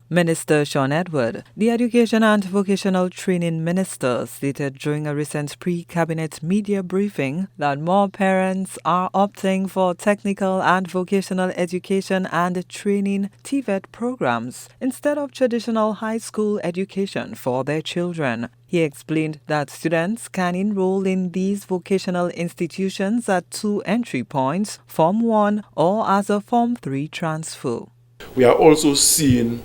Minister Shawn, the Education and Vocational Training Minister, stated during a recent pre-cabinet media briefing that more parents are opting for technical and vocational education and training (Tvet) programs instead of traditional high school education for their children. He explained that students can enroll in these vocational institutions at two entry points, Form 1 or as a Form 3 transfer. We are also seeing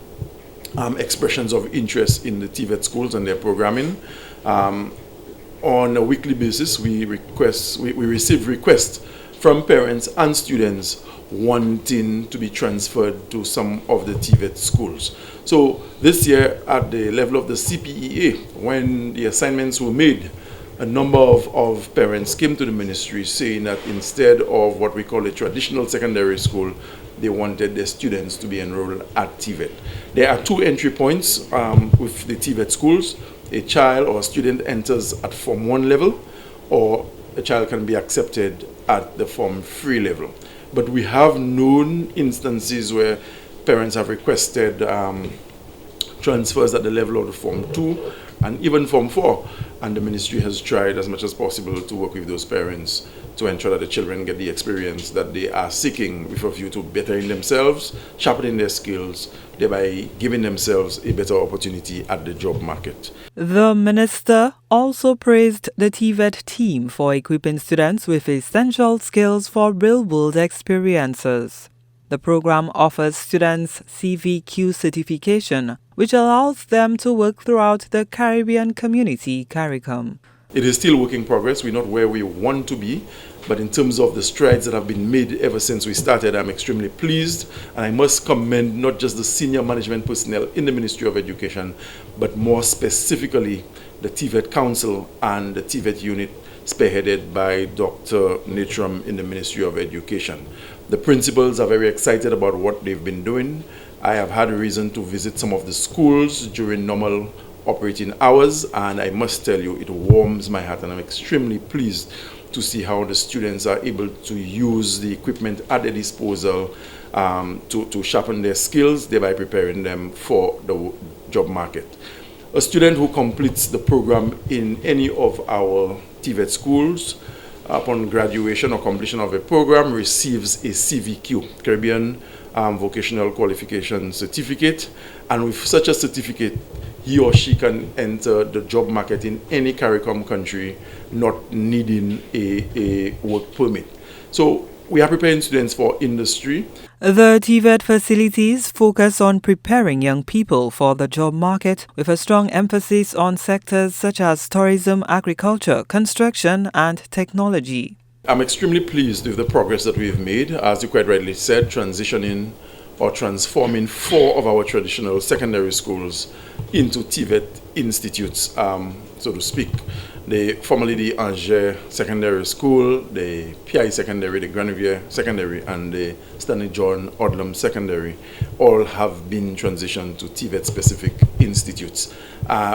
expressions of interest in the Tvet schools and their programming. On a weekly basis, we receive requests from parents and students wanting to be transferred to some of the Tvet schools. So this year, at the level of the CPEA, when the assignments were made, a number of parents came to the ministry saying that instead of what we call a traditional secondary school, they wanted their students to be enrolled at Tvet. There are two entry points with the Tvet schools. A child or a student enters at Form 1 level, or a child can be accepted at the Form 3 level. But we have known instances where parents have requested transfers at the level of the Form 2 and even Form 4, and the ministry has tried as much as possible to work with those parents to ensure that the children get the experience that they are seeking with a view to bettering themselves, sharpening their skills, thereby giving themselves a better opportunity at the job market. The minister also praised the Tvet team for equipping students with essential skills for real-world experiences. The program offers students CVQ certification, which allows them to work throughout the Caribbean Community CARICOM. It is still work in progress. We're not where we want to be, but in terms of the strides that have been made ever since we started, I'm extremely pleased, and I must commend not just the senior management personnel in the Ministry of Education, but more specifically the Tvet Council and the Tvet unit spearheaded by Dr. Natram in the Ministry of Education. The principals are very excited about what they've been doing. I have had a reason to visit some of the schools during normal operating hours, and I must tell you, it warms my heart, and I'm extremely pleased to see how the students are able to use the equipment at their disposal to sharpen their skills, thereby preparing them for the job market. A student who completes the program in any of our Tvet schools upon graduation or completion of a program receives a CVQ, Caribbean Vocational Qualification Certificate, and with such a certificate, he or she can enter the job market in any CARICOM country, not needing a work permit. So we are preparing students for industry. The Tvet facilities focus on preparing young people for the job market with a strong emphasis on sectors such as tourism, agriculture, construction, and technology. I'm extremely pleased with the progress that we've made, as you quite rightly said, transitioning or transforming 4 of our traditional secondary schools into Tvet institutes, so to speak. Formerly the Angers Secondary School, the PI Secondary, the Grand Riviere Secondary, and the Stanley John Odlum Secondary all have been transitioned to Tvet-specific institutes,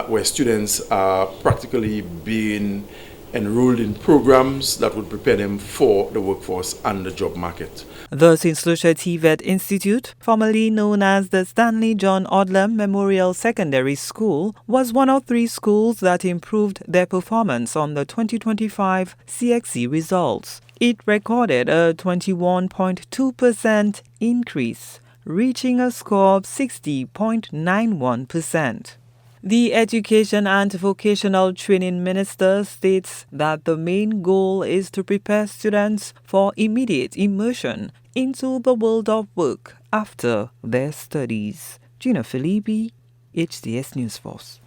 where students are practically being enrolled in programs that would prepare them for the workforce and the job market. The St. Lucia Tvet Institute, formerly known as the Stanley John Odlum Memorial Secondary School, was one of 3 schools that improved their performance on the 2025 CSEC results. It recorded a 21.2% increase, reaching a score of 60.91%. The Education and Vocational Training Minister states that the main goal is to prepare students for immediate immersion into the world of work after their studies. Gina Felipe, HDS News Force.